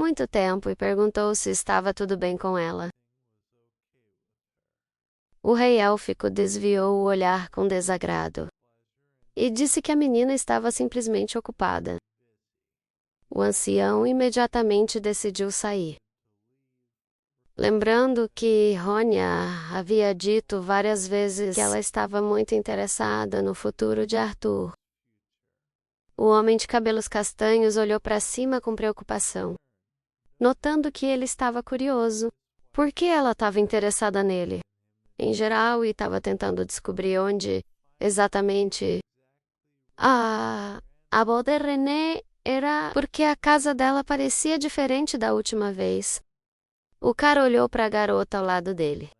muito tempo e perguntou se estava tudo bem com ela. O rei élfico desviou o olhar com desagrado e disse que a menina estava simplesmente ocupada. O ancião imediatamente decidiu sair, lembrando que Ronya havia dito várias vezes que ela estava muito interessada no futuro de Arthur. O homem de cabelos castanhos olhou para cima com preocupação, notando que ele estava curioso. Por que ela estava interessada nele, em geral, e estava tentando descobrir onde, exatamente... A boa de René era porque a casa dela parecia diferente da última vez. O cara olhou para a garota ao lado dele.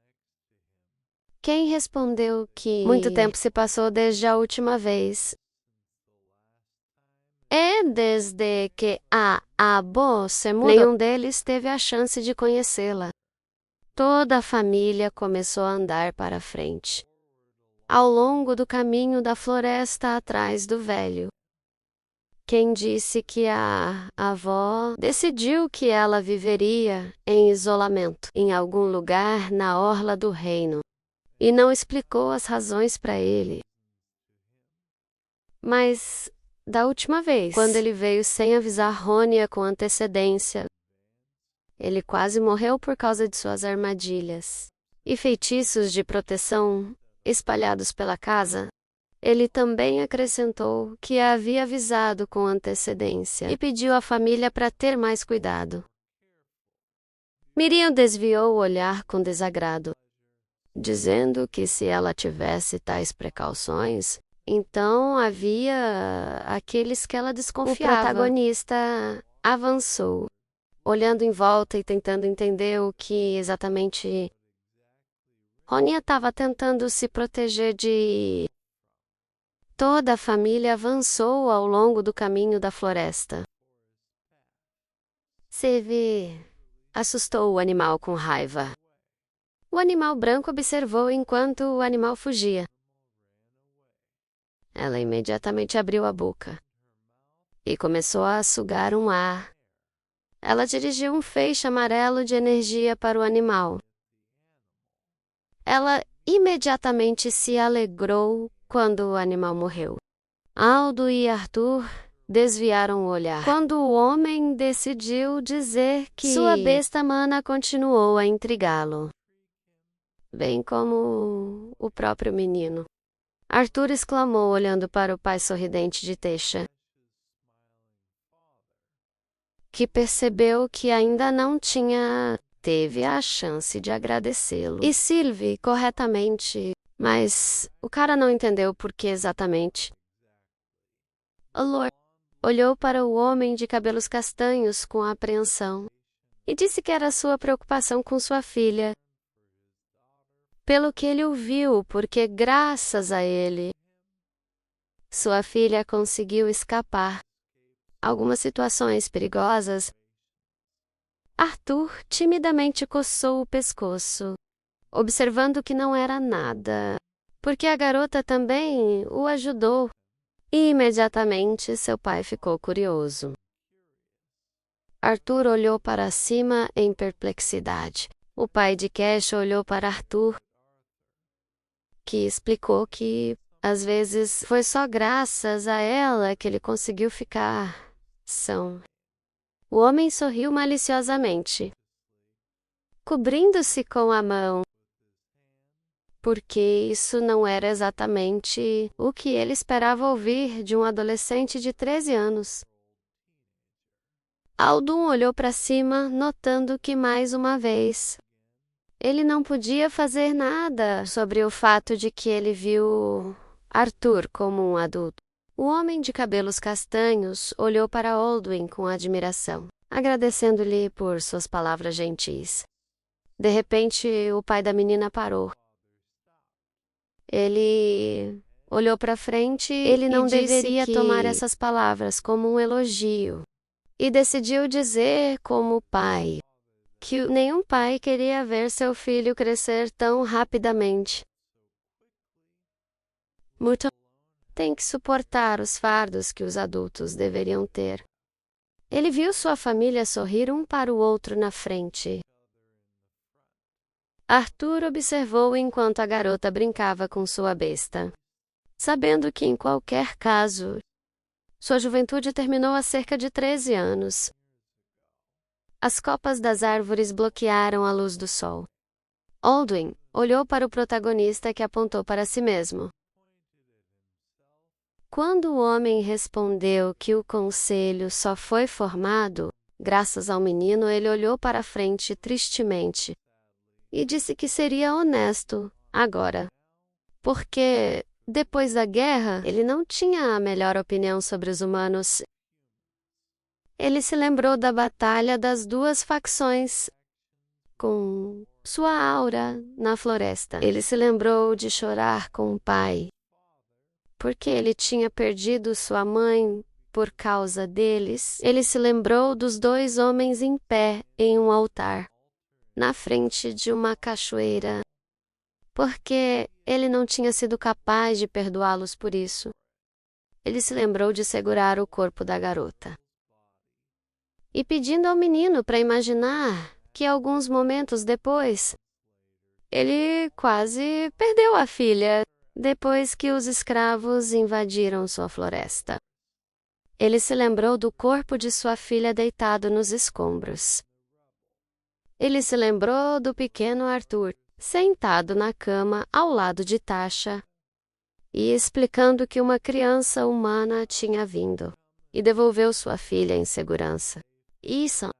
Quem respondeu que muito tempo se passou desde a última vez. E desde que a avó se mudou, nenhum deles teve a chance de conhecê-la. Toda a família começou a andar para frente, ao longo do caminho da floresta atrás do velho. Quem disse que a avó decidiu que ela viveria em isolamento em algum lugar na orla do reino e não explicou as razões para ele. Mas, da última vez, quando ele veio sem avisar Ronya com antecedência, ele quase morreu por causa de suas armadilhas e feitiços de proteção espalhados pela casa. Ele também acrescentou que a havia avisado com antecedência e pediu à família para ter mais cuidado. Miriam desviou o olhar com desagrado, dizendo que se ela tivesse tais precauções, então havia aqueles que ela desconfiava. O protagonista avançou, olhando em volta e tentando entender o que exatamente Ronya estava tentando se proteger de... Toda a família avançou ao longo do caminho da floresta. Sylvie assustou o animal com raiva. O animal branco observou enquanto o animal fugia. Ela imediatamente abriu a boca e começou a sugar um ar. Ela dirigiu um feixe amarelo de energia para o animal. Ela imediatamente se alegrou quando o animal morreu. Aldo e Arthur desviaram o olhar quando o homem decidiu dizer que sua besta mana continuou a intrigá-lo, bem como o próprio menino. Arthur exclamou olhando para o pai sorridente de Teixa, que percebeu que ainda não teve a chance de agradecê-lo. E Sylvie, corretamente, mas o cara não entendeu por que exatamente. Lord olhou para o homem de cabelos castanhos com apreensão e disse que era sua preocupação com sua filha, pelo que ele ouviu, porque graças a ele, sua filha conseguiu escapar. Algumas situações perigosas. Arthur timidamente coçou o pescoço, observando que não era nada, porque a garota também o ajudou. E imediatamente seu pai ficou curioso. Arthur olhou para cima em perplexidade. O pai de Cash olhou para Arthur, que explicou que, às vezes, foi só graças a ela que ele conseguiu ficar são. O homem sorriu maliciosamente, cobrindo-se com a mão, porque isso não era exatamente o que ele esperava ouvir de um adolescente de 13 anos. Aldun olhou para cima, notando que, mais uma vez, ele não podia fazer nada sobre o fato de que ele viu Arthur como um adulto. O homem de cabelos castanhos olhou para Aldwin com admiração, agradecendo-lhe por suas palavras gentis. De repente, o pai da menina parou. Ele olhou para frente ele não deveria tomar essas palavras como um elogio e decidiu dizer como pai que nenhum pai queria ver seu filho crescer tão rapidamente. Muito tem que suportar os fardos que os adultos deveriam ter. Ele viu sua família sorrir um para o outro na frente. Arthur observou enquanto a garota brincava com sua besta, sabendo que, em qualquer caso, sua juventude terminou há cerca de 13 anos. As copas das árvores bloquearam a luz do sol. Aldwin olhou para o protagonista que apontou para si mesmo. Quando o homem respondeu que o conselho só foi formado graças ao menino, ele olhou para a frente tristemente e disse que seria honesto agora, porque, depois da guerra, ele não tinha a melhor opinião sobre os humanos. Ele se lembrou da batalha das duas facções, com sua aura na floresta. Ele se lembrou de chorar com o pai, porque ele tinha perdido sua mãe por causa deles. Ele se lembrou dos dois homens em pé em um altar, na frente de uma cachoeira, porque ele não tinha sido capaz de perdoá-los por isso. Ele se lembrou de segurar o corpo da garota e pedindo ao menino para imaginar que alguns momentos depois, ele quase perdeu a filha depois que os escravos invadiram sua floresta. Ele se lembrou do corpo de sua filha deitado nos escombros. Ele se lembrou do pequeno Arthur, sentado na cama ao lado de Tasha, e explicando que uma criança humana tinha vindo e devolveu sua filha em segurança. Isso.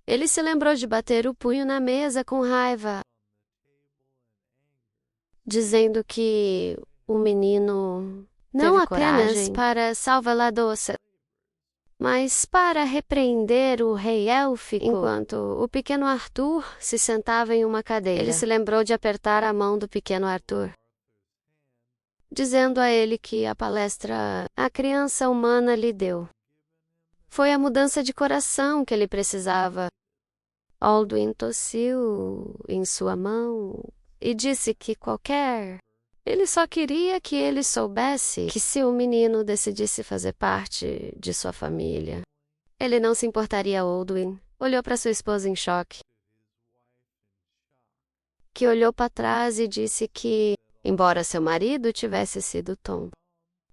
Ele se lembrou de bater o punho na mesa com raiva, dizendo que o menino não apenas para salvar a doce, mas para repreender o rei élfico, enquanto o pequeno Arthur se sentava em uma cadeira. Ele se lembrou de apertar a mão do pequeno Arthur, dizendo a ele que a palestra a criança humana lhe deu foi a mudança de coração que ele precisava. Aldwin tossiu em sua mão e disse que ele só queria que ele soubesse que se o menino decidisse fazer parte de sua família, ele não se importaria. Aldwin olhou para sua esposa em choque, que olhou para trás e disse que, embora seu marido tivesse sido Tom,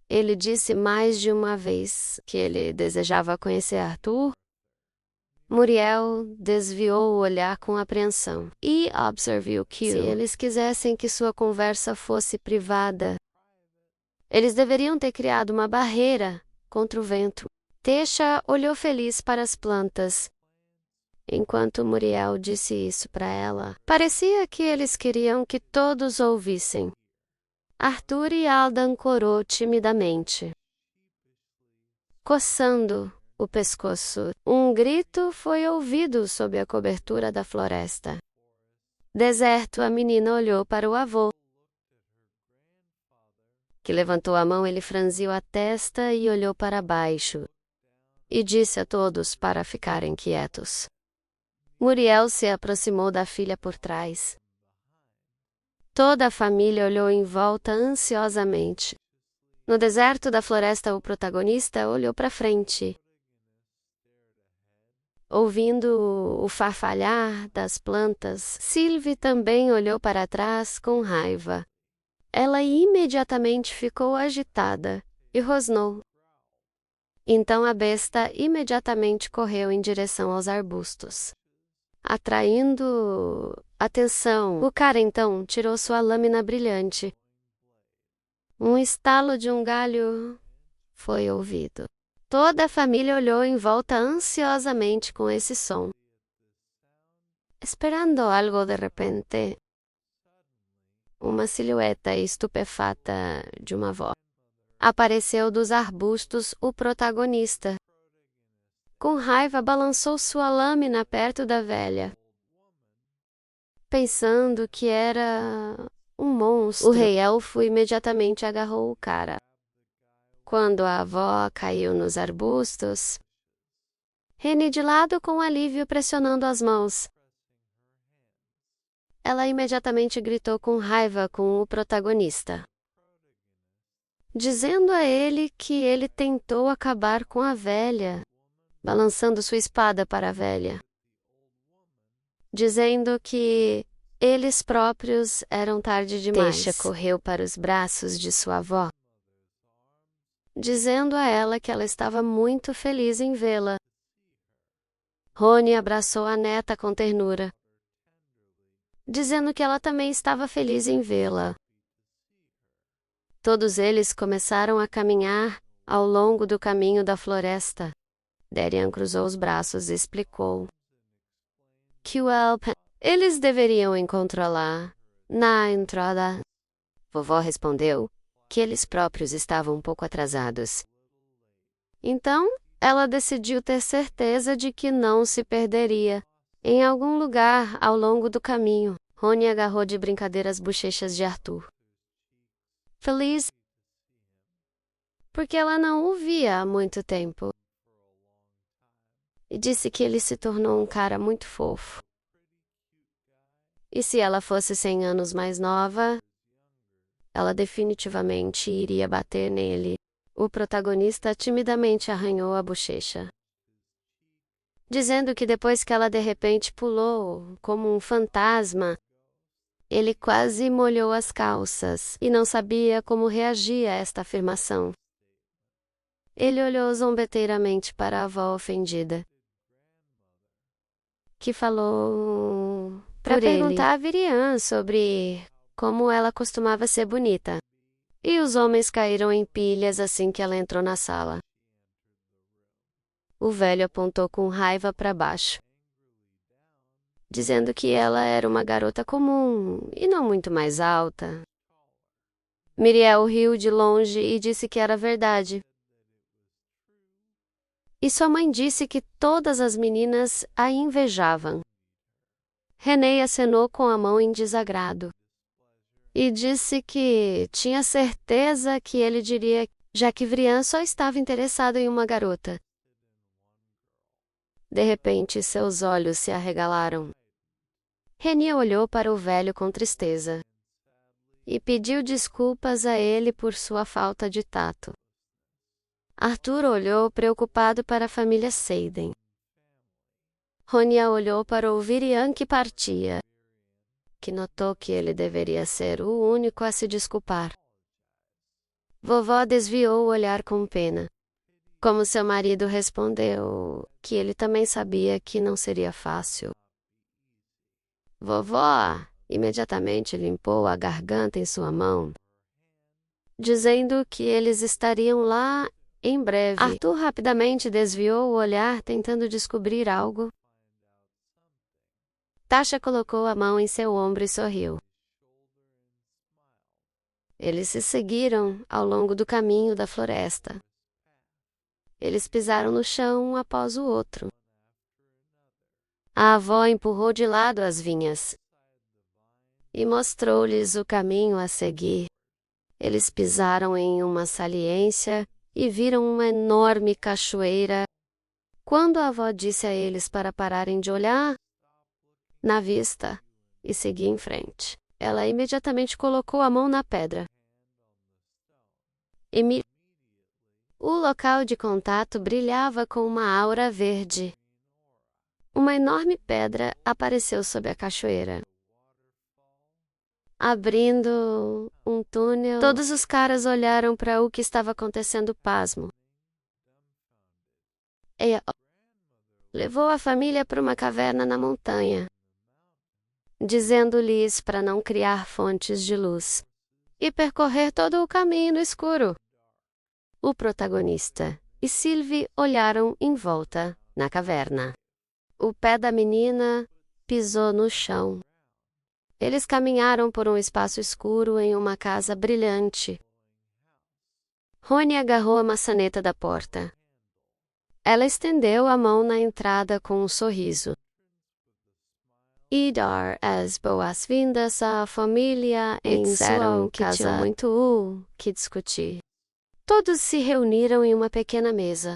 ele disse mais de uma vez que ele desejava conhecer Arthur. Muriel desviou o olhar com apreensão e observou que, se eles quisessem que sua conversa fosse privada, eles deveriam ter criado uma barreira contra o vento. Tasha olhou feliz para as plantas. Enquanto Muriel disse isso para ela, parecia que eles queriam que todos ouvissem. Arthur e Aldan corou timidamente, coçando o pescoço. Um grito foi ouvido sob a cobertura da floresta. Deserto, a menina olhou para o avô, que levantou a mão. Ele franziu a testa e olhou para baixo, e disse a todos para ficarem quietos. Muriel se aproximou da filha por trás. Toda a família olhou em volta ansiosamente. No deserto da floresta, o protagonista olhou para frente, ouvindo o farfalhar das plantas. Sylvie também olhou para trás com raiva. Ela imediatamente ficou agitada e rosnou. Então a besta imediatamente correu em direção aos arbustos, atraindo atenção. O cara então tirou sua lâmina brilhante. Um estalo de um galho foi ouvido. Toda a família olhou em volta ansiosamente com esse som, esperando algo. De repente, uma silhueta estupefata de uma avó apareceu dos arbustos. O protagonista, com raiva, balançou sua lâmina perto da velha, pensando que era um monstro. O rei elfo imediatamente agarrou o cara. Quando a avó caiu nos arbustos, Rene de lado com alívio, pressionando as mãos. Ela imediatamente gritou com raiva com o protagonista, dizendo a ele que ele tentou acabar com a velha balançando sua espada para a velha, dizendo que eles próprios eram tarde demais. Teixa correu para os braços de sua avó, dizendo a ela que ela estava muito feliz em vê-la. Rony abraçou a neta com ternura, dizendo que ela também estava feliz em vê-la. Todos eles começaram a caminhar ao longo do caminho da floresta. Darian cruzou os braços e explicou que eles deveriam encontrá-la na entrada. Vovó respondeu que eles próprios estavam um pouco atrasados. Então, ela decidiu ter certeza de que não se perderia em algum lugar ao longo do caminho. Rony agarrou de brincadeira as bochechas de Arthur, feliz porque ela não o via há muito tempo, e disse que ele se tornou um cara muito fofo. E se ela fosse 100 anos mais nova, ela definitivamente iria bater nele. O protagonista timidamente arranhou a bochecha, dizendo que depois que ela de repente pulou como um fantasma, ele quase molhou as calças e não sabia como reagir a esta afirmação. Ele olhou zombeteiramente para a avó ofendida, que falou para perguntar a Virian sobre como ela costumava ser bonita. E os homens caíram em pilhas assim que ela entrou na sala. O velho apontou com raiva para baixo, dizendo que ela era uma garota comum e não muito mais alta. Miriel riu de longe e disse que era verdade. E sua mãe disse que todas as meninas a invejavam. René acenou com a mão em desagrado e disse que tinha certeza que ele diria, já que Vrian só estava interessado em uma garota. De repente, seus olhos se arregalaram. René olhou para o velho com tristeza e pediu desculpas a ele por sua falta de tato. Arthur olhou preocupado para a família Seiden. Rony olhou para o Virian que partia, que notou que ele deveria ser o único a se desculpar. Vovó desviou o olhar com pena, como seu marido respondeu que ele também sabia que não seria fácil. Vovó imediatamente limpou a garganta em sua mão, dizendo que eles estariam lá em breve. Arthur rapidamente desviou o olhar, tentando descobrir algo. Tasha colocou a mão em seu ombro e sorriu. Eles se seguiram ao longo do caminho da floresta. Eles pisaram no chão um após o outro. A avó empurrou de lado as vinhas e mostrou-lhes o caminho a seguir. Eles pisaram em uma saliência e viram uma enorme cachoeira. Quando a avó disse a eles para pararem de olhar na vista e seguir em frente, ela imediatamente colocou a mão na pedra. O local de contato brilhava com uma aura verde. Uma enorme pedra apareceu sob a cachoeira, abrindo um túnel. Todos os caras olharam para o que estava acontecendo pasmo. Ela levou a família para uma caverna na montanha, dizendo-lhes para não criar fontes de luz e percorrer todo o caminho no escuro. O protagonista e Sylvie olharam em volta na caverna. O pé da menina pisou no chão. Eles caminharam por um espaço escuro em uma casa brilhante. Rony agarrou a maçaneta da porta. Ela estendeu a mão na entrada com um sorriso e dar as boas-vindas à família em sua casa. Que tinham muito que discutir. Todos se reuniram em uma pequena mesa.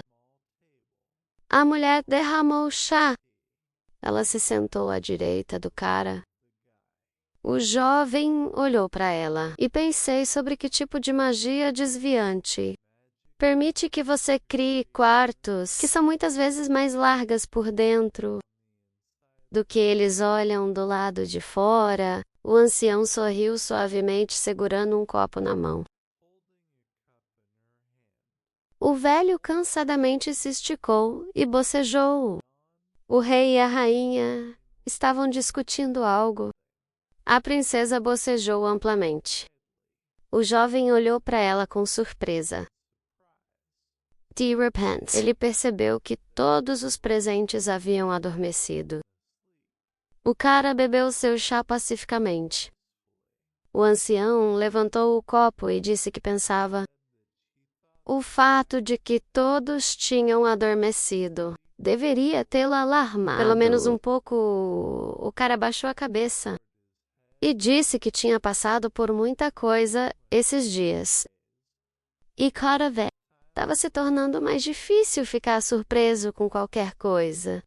A mulher derramou chá. Ela se sentou à direita do cara. O jovem olhou para ela e pensei sobre que tipo de magia desviante permite que você crie quartos que são muitas vezes mais largas por dentro do que eles olham do lado de fora. O ancião sorriu suavemente, segurando um copo na mão. O velho cansadamente se esticou e bocejou. O rei e a rainha estavam discutindo algo. A princesa bocejou amplamente. O jovem olhou para ela com surpresa. De repente, ele percebeu que todos os presentes haviam adormecido. O cara bebeu seu chá pacificamente. O ancião levantou o copo e disse que pensava. O fato de que todos tinham adormecido deveria tê-lo alarmado. Pelo menos um pouco. O cara baixou a cabeça e disse que tinha passado por muita coisa esses dias. E cada vez estava se tornando mais difícil ficar surpreso com qualquer coisa.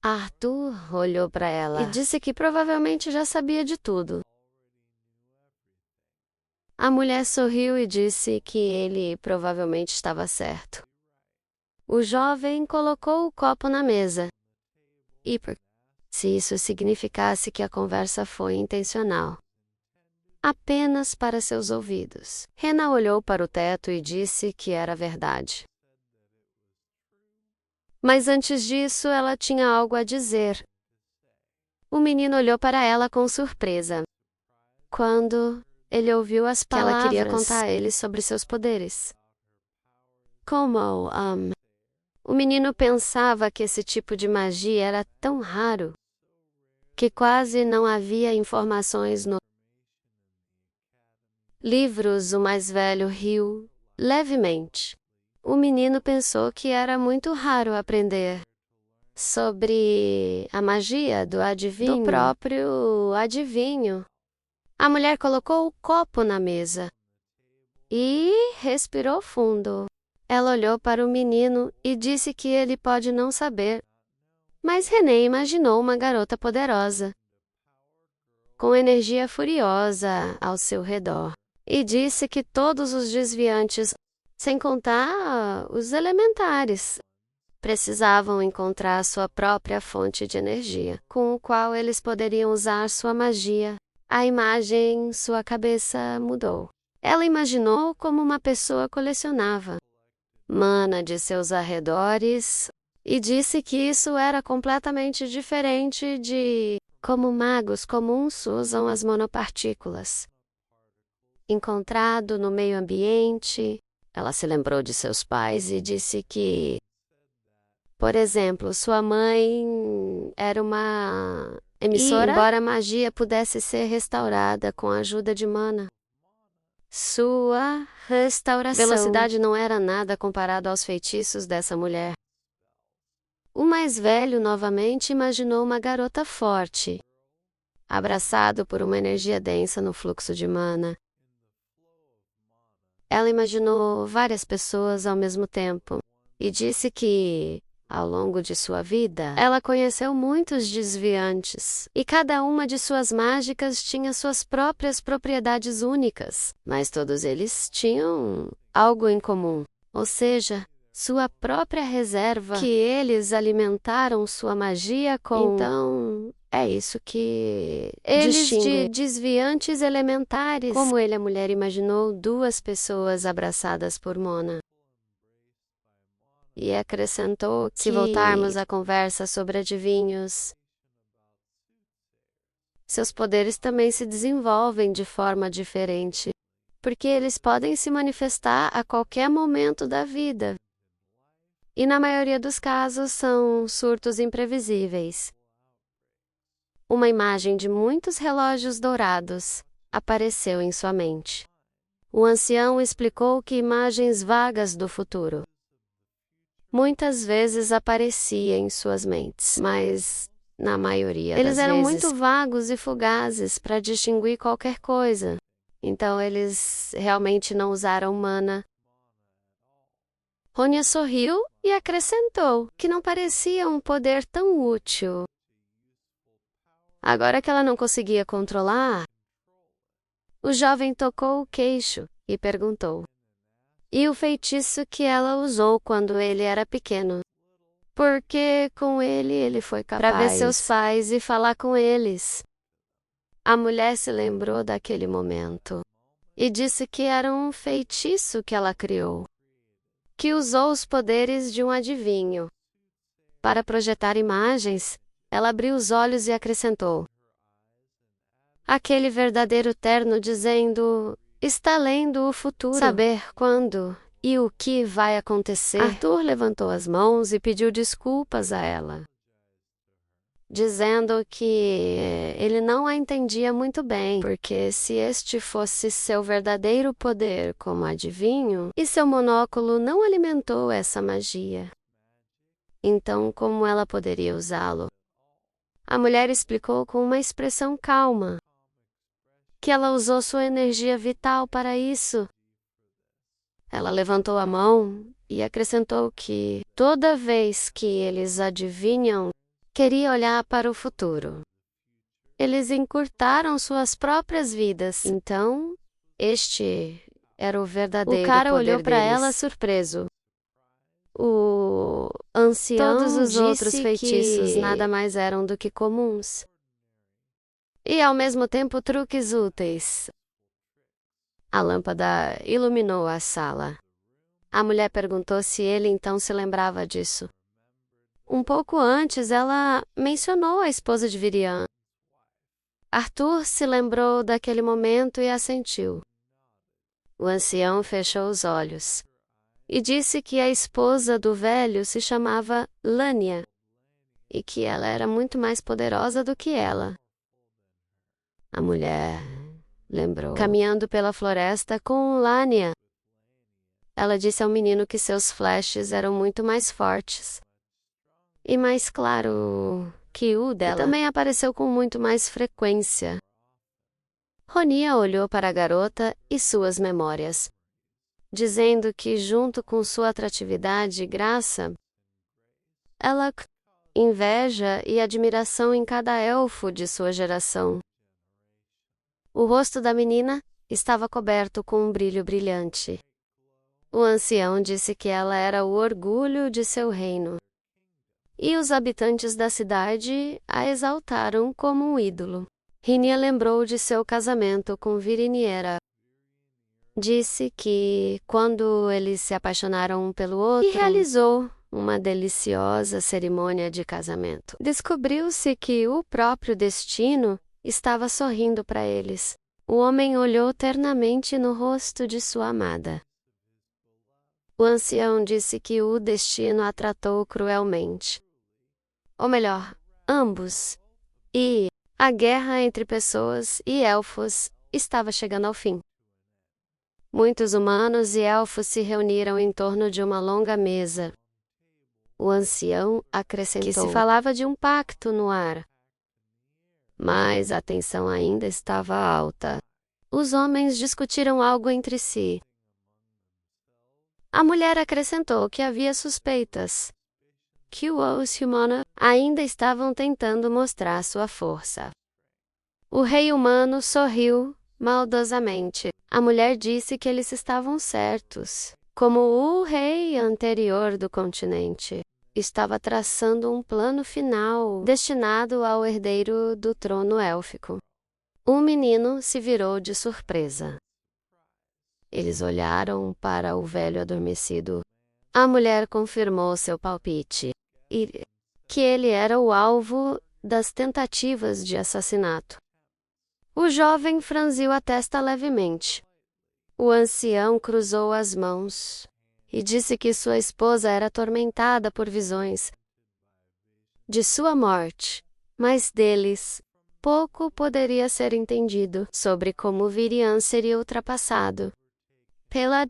Arthur olhou para ela e disse que provavelmente já sabia de tudo. A mulher sorriu e disse que ele provavelmente estava certo. O jovem colocou o copo na mesa. E se isso significasse que a conversa foi intencional. Apenas para seus ouvidos. Rena olhou para o teto e disse que era verdade. Mas antes disso, ela tinha algo a dizer. O menino olhou para ela com surpresa. Quando ele ouviu as palavras, ela queria contar a ele sobre seus poderes. O menino pensava que esse tipo de magia era tão raro que quase não havia informações no livros. O mais velho riu levemente. O menino pensou que era muito raro aprender sobre a magia do adivinho, do próprio adivinho. A mulher colocou o copo na mesa e respirou fundo. Ela olhou para o menino e disse que ele pode não saber, mas René imaginou uma garota poderosa, com energia furiosa ao seu redor, e disse que todos os desviantes, sem contar os elementares, precisavam encontrar sua própria fonte de energia, com o qual eles poderiam usar sua magia. A imagem em sua cabeça mudou. Ela imaginou como uma pessoa colecionava mana de seus arredores e disse que isso era completamente diferente de como magos comuns usam as monopartículas. Encontrado no meio ambiente, ela se lembrou de seus pais e disse que, por exemplo, sua mãe era uma emissora, e, embora a magia pudesse ser restaurada com a ajuda de mana, sua restauração velocidade não era nada comparado aos feitiços dessa mulher. O mais velho novamente imaginou uma garota forte, abraçado por uma energia densa no fluxo de mana. Ela imaginou várias pessoas ao mesmo tempo e disse que, ao longo de sua vida, ela conheceu muitos desviantes, e cada uma de suas mágicas tinha suas próprias propriedades únicas, mas todos eles tinham algo em comum, ou seja, sua própria reserva, que eles alimentaram sua magia com. Então, é isso que eles distingue de desviantes elementares. Como ele, a mulher, imaginou duas pessoas abraçadas por Mona. E acrescentou que, se voltarmos à conversa sobre adivinhos, seus poderes também se desenvolvem de forma diferente, porque eles podem se manifestar a qualquer momento da vida. E na maioria dos casos são surtos imprevisíveis. Uma imagem de muitos relógios dourados apareceu em sua mente. O ancião explicou que imagens vagas do futuro muitas vezes aparecia em suas mentes, mas, na maioria das vezes, eles eram muito vagos e fugazes para distinguir qualquer coisa. Então, eles realmente não usaram mana. Rhonya sorriu e acrescentou que não parecia um poder tão útil. Agora que ela não conseguia controlar, o jovem tocou o queixo e perguntou: e o feitiço que ela usou quando ele era pequeno. Porque com ele foi capaz para ver seus pais e falar com eles. A mulher se lembrou daquele momento e disse que era um feitiço que ela criou, que usou os poderes de um adivinho. Para projetar imagens, ela abriu os olhos e acrescentou: aquele verdadeiro terno dizendo, está lendo o futuro. Saber quando e o que vai acontecer. Arthur levantou as mãos e pediu desculpas a ela, dizendo que ele não a entendia muito bem, porque se este fosse seu verdadeiro poder como adivinho, e seu monóculo não alimentou essa magia, então como ela poderia usá-lo? A mulher explicou com uma expressão calma que ela usou sua energia vital para isso. Ela levantou a mão e acrescentou que, toda vez que eles adivinham, queria olhar para o futuro. Eles encurtaram suas próprias vidas. Então, este era o verdadeiro poder deles. O cara olhou para ela surpreso. O ancião Todos os outros feitiços nada mais eram do que comuns. E ao mesmo tempo truques úteis. A lâmpada iluminou a sala. A mulher perguntou se ele então se lembrava disso. Um pouco antes, ela mencionou a esposa de Virian. Arthur se lembrou daquele momento e assentiu. O ancião fechou os olhos e disse que a esposa do velho se chamava Lânia e que ela era muito mais poderosa do que ela. A mulher lembrou. Caminhando pela floresta com Lânia, ela disse ao menino que seus flashes eram muito mais fortes e mais claro que o dela. E também apareceu com muito mais frequência. Ronia olhou para a garota e suas memórias, dizendo que, junto com sua atratividade e graça, ela inveja e admiração em cada elfo de sua geração. O rosto da menina estava coberto com um brilho brilhante. O ancião disse que ela era o orgulho de seu reino, e os habitantes da cidade a exaltaram como um ídolo. Rinia lembrou de seu casamento com Viriniera. Disse que, quando eles se apaixonaram um pelo outro, e realizou uma deliciosa cerimônia de casamento, descobriu-se que o próprio destino estava sorrindo para eles. O homem olhou ternamente no rosto de sua amada. O ancião disse que o destino a tratou cruelmente. Ou melhor, ambos. E a guerra entre pessoas e elfos estava chegando ao fim. Muitos humanos e elfos se reuniram em torno de uma longa mesa. O ancião acrescentou que se falava de um pacto no ar. Mas a tensão ainda estava alta. Os homens discutiram algo entre si. A mulher acrescentou que havia suspeitas, que os humanos ainda estavam tentando mostrar sua força. O rei humano sorriu maldosamente. A mulher disse que eles estavam certos, como o rei anterior do continente estava traçando um plano final destinado ao herdeiro do trono élfico. O menino se virou de surpresa. Eles olharam para o velho adormecido. A mulher confirmou seu palpite, e que ele era o alvo das tentativas de assassinato. O jovem franziu a testa levemente. O ancião cruzou as mãos e disse que sua esposa era atormentada por visões de sua morte, mas deles pouco poderia ser entendido sobre como Virian seria ultrapassado pela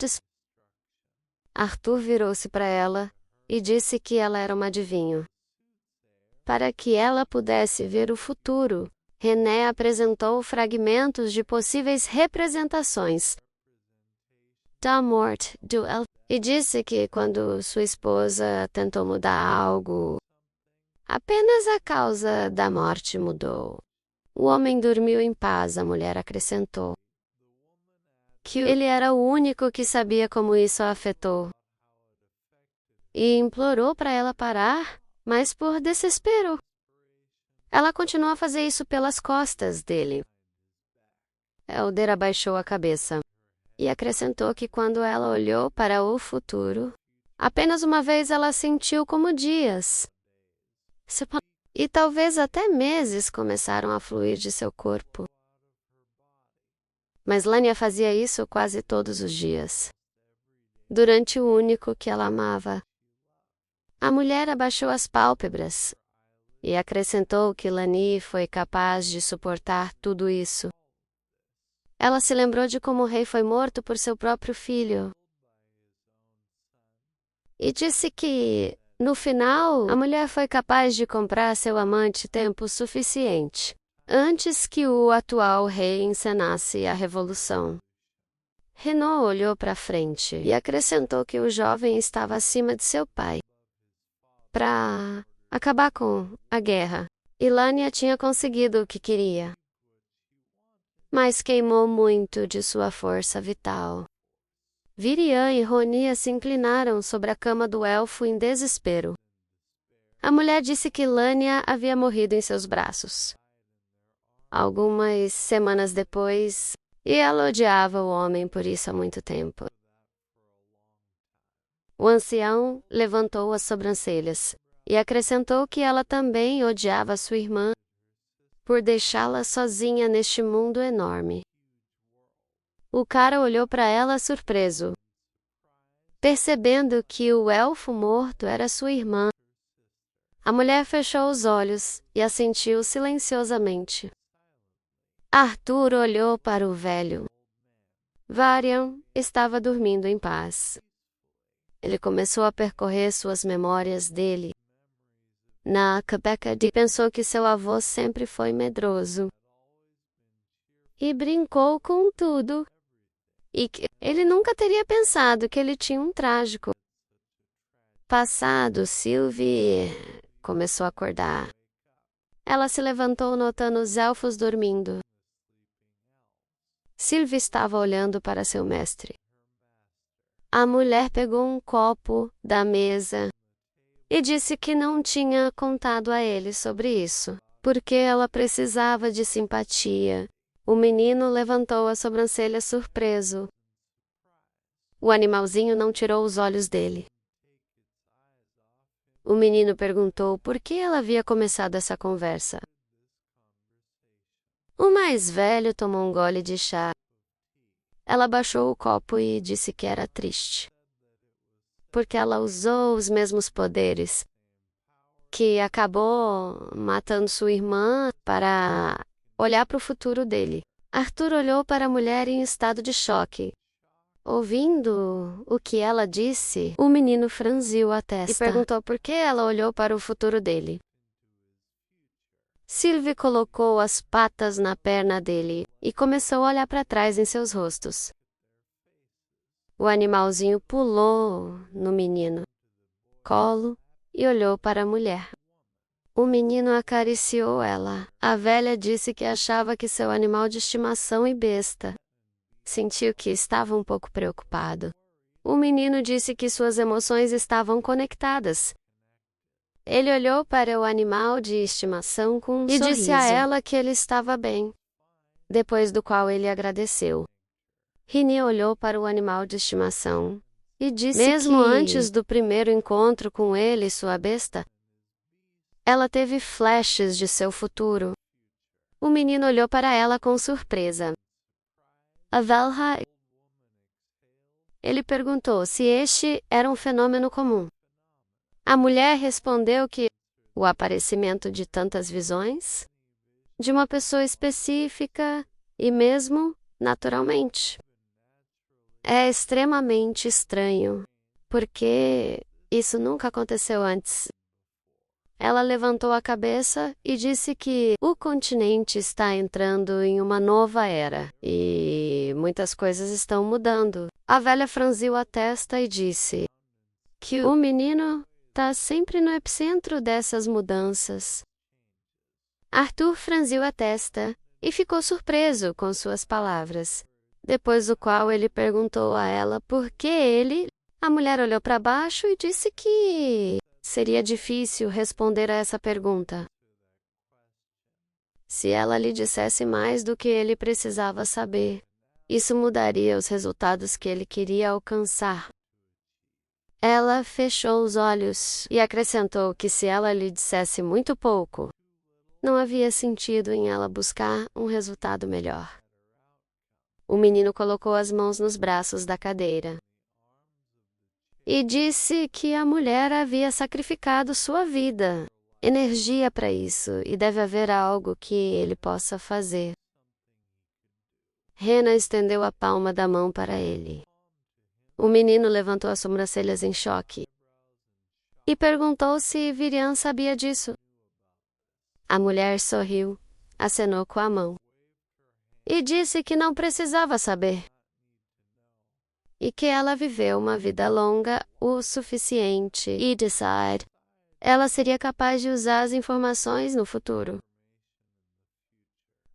Arthur virou-se para ela e disse que ela era uma adivinho. Para que ela pudesse ver o futuro, René apresentou fragmentos de possíveis representações da morte do elfo e disse que quando sua esposa tentou mudar algo, apenas a causa da morte mudou. O homem dormiu em paz, a mulher acrescentou. que ele era o único que sabia como isso a afetou. E implorou para ela parar, mas por desespero. Ela continuou a fazer isso pelas costas dele. Elder abaixou a cabeça e acrescentou que quando ela olhou para o futuro, apenas uma vez ela sentiu como dias, e talvez até meses começaram a fluir de seu corpo. Mas Lania fazia isso quase todos os dias, durante o único que ela amava. A mulher abaixou as pálpebras e acrescentou que Lani foi capaz de suportar tudo isso. Ela se lembrou de como o rei foi morto por seu próprio filho. E disse que, no final, a mulher foi capaz de comprar seu amante tempo suficiente, antes que o atual rei encenasse a revolução. Renaud olhou para frente e acrescentou que o jovem estava acima de seu pai para acabar com a guerra. E Lania tinha conseguido o que queria, mas queimou muito de sua força vital. Virian e Ronia se inclinaram sobre a cama do elfo em desespero. A mulher disse que Lania havia morrido em seus braços algumas semanas depois, e ela odiava o homem por isso há muito tempo. O ancião levantou as sobrancelhas e acrescentou que ela também odiava sua irmã por deixá-la sozinha neste mundo enorme. O cara olhou para ela surpreso, percebendo que o elfo morto era sua irmã. A mulher fechou os olhos e assentiu silenciosamente. Arthur olhou para o velho. Varian estava dormindo em paz. Ele começou a percorrer suas memórias dele. Na Quebec pensou que seu avô sempre foi medroso e brincou com tudo. E que ele nunca teria pensado que ele tinha um trágico passado. Sylvie começou a acordar. Ela se levantou notando os elfos dormindo. Sylvie estava olhando para seu mestre. A mulher pegou um copo da mesa e disse que não tinha contado a ele sobre isso, porque ela precisava de simpatia. O menino levantou a sobrancelha surpreso. O animalzinho não tirou os olhos dele. O menino perguntou por que ela havia começado essa conversa. O mais velho tomou um gole de chá. Ela baixou o copo e disse que era triste, porque ela usou os mesmos poderes, que acabou matando sua irmã para olhar para o futuro dele. Arthur olhou para a mulher em estado de choque. Ouvindo o que ela disse, o menino franziu a testa e perguntou por que ela olhou para o futuro dele. Sylvie colocou as patas na perna dele e começou a olhar para trás em seus rostos. O animalzinho pulou no menino, colo, e olhou para a mulher. O menino acariciou ela. A velha disse que achava que seu animal de estimação e besta. Sentiu que estava um pouco preocupado. O menino disse que suas emoções estavam conectadas. Ele olhou para o animal de estimação com um sorriso e disse a ela que ele estava bem, depois do qual ele agradeceu. Rini olhou para o animal de estimação e disse mesmo antes do primeiro encontro com ele, sua besta, ela teve flashes de seu futuro. O menino olhou para ela com surpresa. A Valha. Ele perguntou se este era um fenômeno comum. A mulher respondeu que o aparecimento de tantas visões, de uma pessoa específica e mesmo naturalmente, é extremamente estranho, porque isso nunca aconteceu antes. Ela levantou a cabeça e disse que o continente está entrando em uma nova era e muitas coisas estão mudando. A velha franziu a testa e disse que o menino está sempre no epicentro dessas mudanças. Arthur franziu a testa e ficou surpreso com suas palavras. depois do qual ele perguntou a ela por que ele. A mulher olhou para baixo e disse que seria difícil responder a essa pergunta se ela lhe dissesse mais do que ele precisava saber. Isso mudaria os resultados que ele queria alcançar. Ela fechou os olhos e acrescentou que se ela lhe dissesse muito pouco, não havia sentido em ela buscar um resultado melhor. O menino colocou as mãos nos braços da cadeira e disse que a mulher havia sacrificado sua vida, energia para isso, e deve haver algo que ele possa fazer. Hannah estendeu a palma da mão para ele. O menino levantou as sobrancelhas em choque e perguntou se Virian sabia disso. A mulher sorriu, acenou com a mão e disse que não precisava saber e que ela viveu uma vida longa o suficiente e decide ela seria capaz de usar as informações no futuro.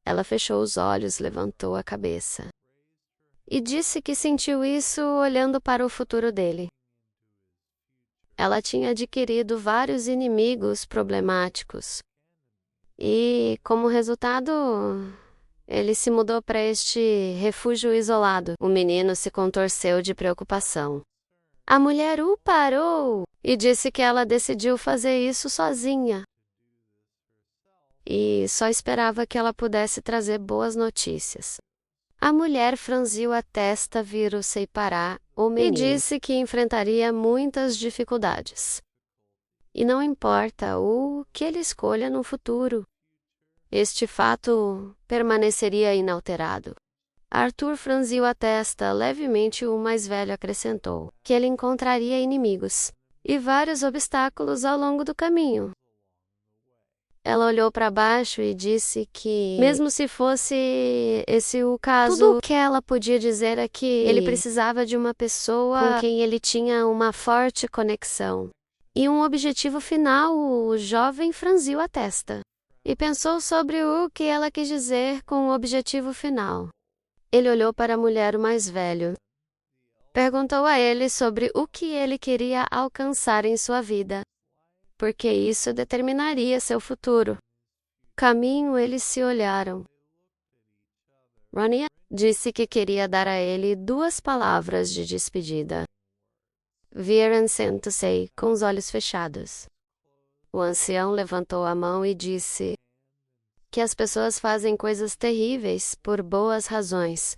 Ela fechou os olhos, levantou a cabeça e disse que sentiu isso olhando para o futuro dele. Ela tinha adquirido vários inimigos problemáticos e, como resultado, ele se mudou para este refúgio isolado. O menino se contorceu de preocupação. A mulher o parou e disse que ela decidiu fazer isso sozinha e só esperava que ela pudesse trazer boas notícias. A mulher franziu a testa, virou-se para o menino e disse que enfrentaria muitas dificuldades. E não importa o que ele escolha no futuro, este fato permaneceria inalterado. Arthur franziu a testa levemente e o mais velho acrescentou que ele encontraria inimigos e vários obstáculos ao longo do caminho. Ela olhou para baixo e disse que, mesmo se fosse esse o caso, tudo o que ela podia dizer é que ele precisava de uma pessoa com quem ele tinha uma forte conexão. E um objetivo final. O jovem franziu a testa e pensou sobre o que ela quis dizer com o objetivo final. Ele olhou para a mulher o mais velho. Perguntou a ele sobre o que ele queria alcançar em sua vida, porque isso determinaria seu futuro. Caminho, eles se olharam. Rania disse que queria dar a ele 2 palavras de despedida. Vieram sentou-se com os olhos fechados. O ancião levantou a mão e disse que as pessoas fazem coisas terríveis por boas razões.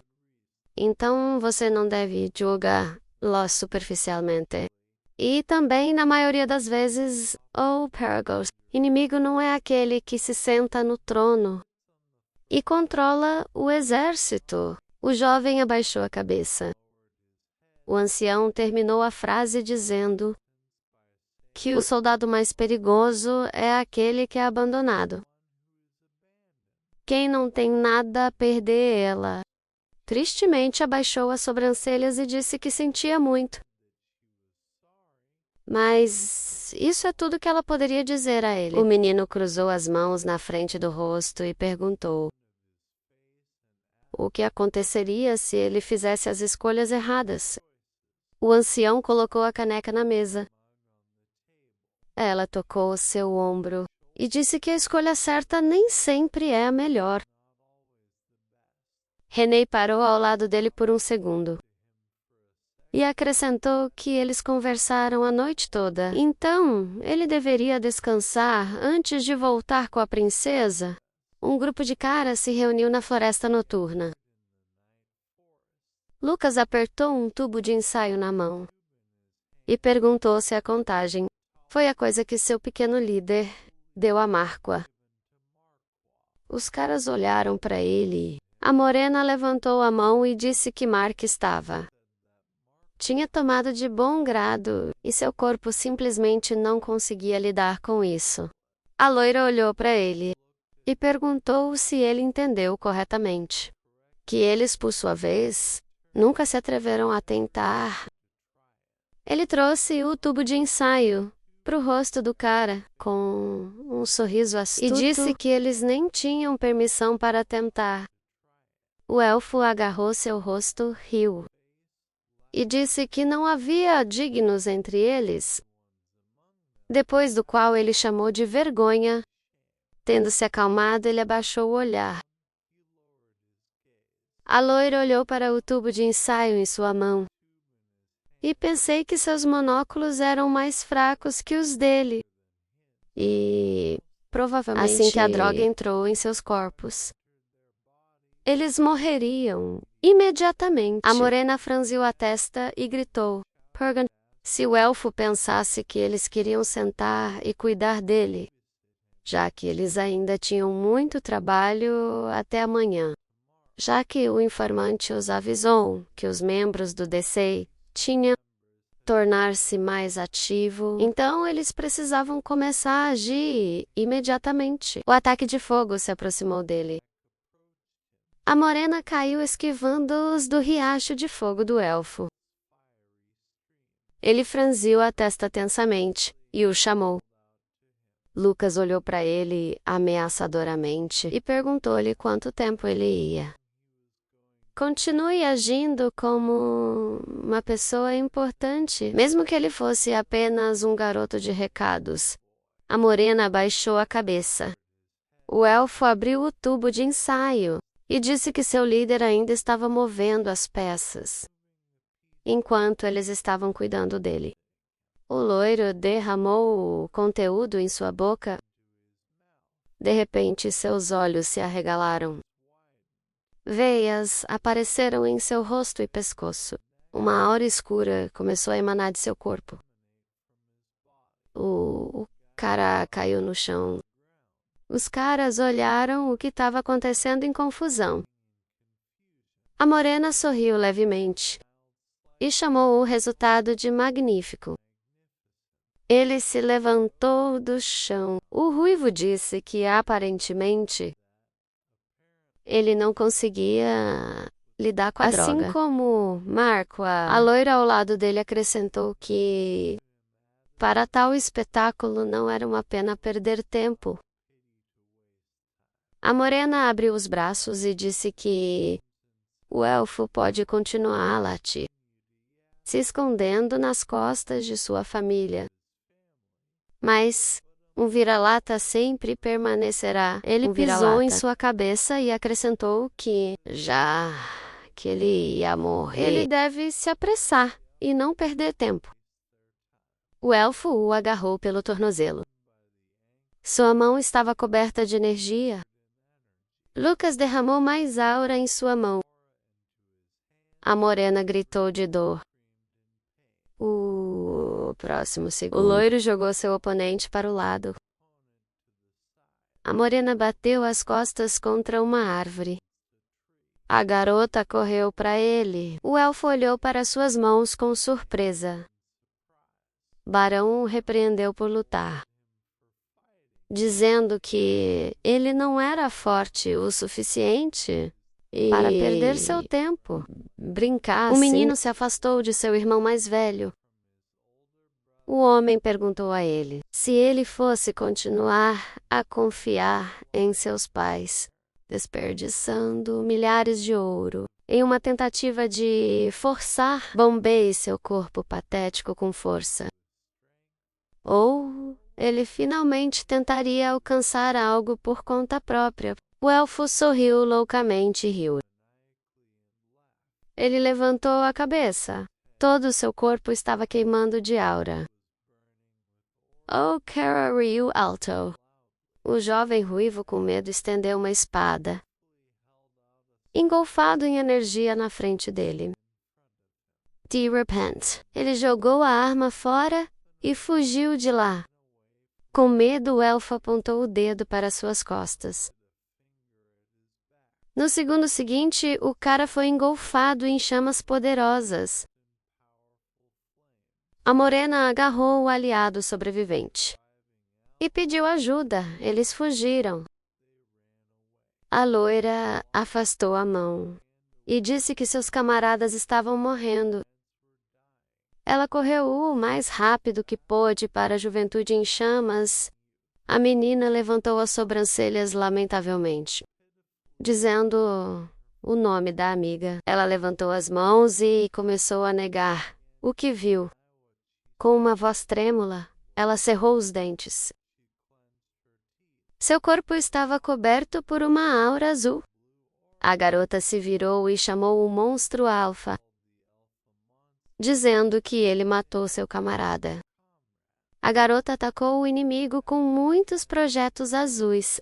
Então você não deve julgar-los superficialmente. E também, na maioria das vezes, Pergos, inimigo não é aquele que se senta no trono e controla o exército. O jovem abaixou a cabeça. O ancião terminou a frase dizendo que o soldado mais perigoso é aquele que é abandonado. Quem não tem nada a perder ela. Tristemente abaixou as sobrancelhas e disse que sentia muito. Mas isso é tudo que ela poderia dizer a ele. O menino cruzou as mãos na frente do rosto e perguntou o que aconteceria se ele fizesse as escolhas erradas. O ancião colocou a caneca na mesa. Ela tocou seu ombro e disse que a escolha certa nem sempre é a melhor. René parou ao lado dele por um segundo e acrescentou que eles conversaram a noite toda. Então, ele deveria descansar antes de voltar com a princesa. Um grupo de caras se reuniu na floresta noturna. Lucas apertou um tubo de ensaio na mão e perguntou se a contagem foi a coisa que seu pequeno líder deu a Marqua. Os caras olharam para ele. A morena levantou a mão e disse que Mark estava. Tinha tomado de bom grado e seu corpo simplesmente não conseguia lidar com isso. A loira olhou para ele e perguntou se ele entendeu corretamente. Que eles, por sua vez, nunca se atreveram a tentar. Ele trouxe o tubo de ensaio para o rosto do cara, com um sorriso astuto, e disse que eles nem tinham permissão para tentar. O elfo agarrou seu rosto, riu, e disse que não havia dignos entre eles, depois do qual ele chamou de vergonha. Tendo se acalmado, ele abaixou o olhar. A loira olhou para o tubo de ensaio em sua mão, e pensei que seus monóculos eram mais fracos que os dele. E, provavelmente, assim que a droga entrou em seus corpos, eles morreriam imediatamente. A morena franziu a testa e gritou: Purgan, se o elfo pensasse que eles queriam sentar e cuidar dele, já que eles ainda tinham muito trabalho até amanhã. Já que o informante os avisou que os membros do DCEI tinham tornar-se mais ativo, então eles precisavam começar a agir imediatamente. O ataque de fogo se aproximou dele. A morena caiu esquivando-os do riacho de fogo do elfo. Ele franziu a testa tensamente e o chamou. Lucas olhou para ele ameaçadoramente e perguntou-lhe quanto tempo ele ia. Continue agindo como uma pessoa importante, mesmo que ele fosse apenas um garoto de recados. A morena abaixou a cabeça. O elfo abriu o tubo de ensaio e disse que seu líder ainda estava movendo as peças, enquanto eles estavam cuidando dele. O loiro derramou o conteúdo em sua boca. De repente, seus olhos se arregalaram. Veias apareceram em seu rosto e pescoço. Uma aura escura começou a emanar de seu corpo. O cara caiu no chão. Os caras olharam o que estava acontecendo em confusão. A morena sorriu levemente e chamou o resultado de magnífico. Ele se levantou do chão. O ruivo disse que, aparentemente, ele não conseguia lidar com a droga. Assim como Marco, a loira ao lado dele acrescentou que, para tal espetáculo, não era uma pena perder tempo. A morena abriu os braços e disse que o elfo pode continuar a latir, se escondendo nas costas de sua família. Mas um vira-lata sempre permanecerá. Ele pisou em sua cabeça e acrescentou que, já que ele ia morrer, ele deve se apressar e não perder tempo. O elfo o agarrou pelo tornozelo. Sua mão estava coberta de energia. Lucas derramou mais aura em sua mão. A morena gritou de dor. O próximo segundo, o loiro jogou seu oponente para o lado. A morena bateu as costas contra uma árvore. A garota correu para ele. O elfo olhou para suas mãos com surpresa. Barão o repreendeu por lutar, dizendo que ele não era forte o suficiente para perder seu tempo. Brincar. O menino se afastou de seu irmão mais velho. O homem perguntou a ele se ele fosse continuar a confiar em seus pais, desperdiçando milhares de ouro em uma tentativa de forçar Bombay seu corpo patético com força. Ou ele finalmente tentaria alcançar algo por conta própria. O elfo sorriu loucamente e riu. Ele levantou a cabeça. Todo o seu corpo estava queimando de aura. Oh, Cara Ryu Alto! O jovem ruivo com medo estendeu uma espada, engolfado em energia na frente dele. De repente, ele jogou a arma fora e fugiu de lá. Com medo, o elfo apontou o dedo para suas costas. No segundo seguinte, o cara foi engolfado em chamas poderosas. A morena agarrou o aliado sobrevivente e pediu ajuda. Eles fugiram. A loira afastou a mão e disse que seus camaradas estavam morrendo. Ela correu o mais rápido que pôde para a juventude em chamas. A menina levantou as sobrancelhas lamentavelmente, dizendo: o nome da amiga. Ela levantou as mãos e começou a negar o que viu. Com uma voz trêmula, ela cerrou os dentes. Seu corpo estava coberto por uma aura azul. A garota se virou e chamou o monstro alfa, dizendo que ele matou seu camarada. A garota atacou o inimigo com muitos projetos azuis.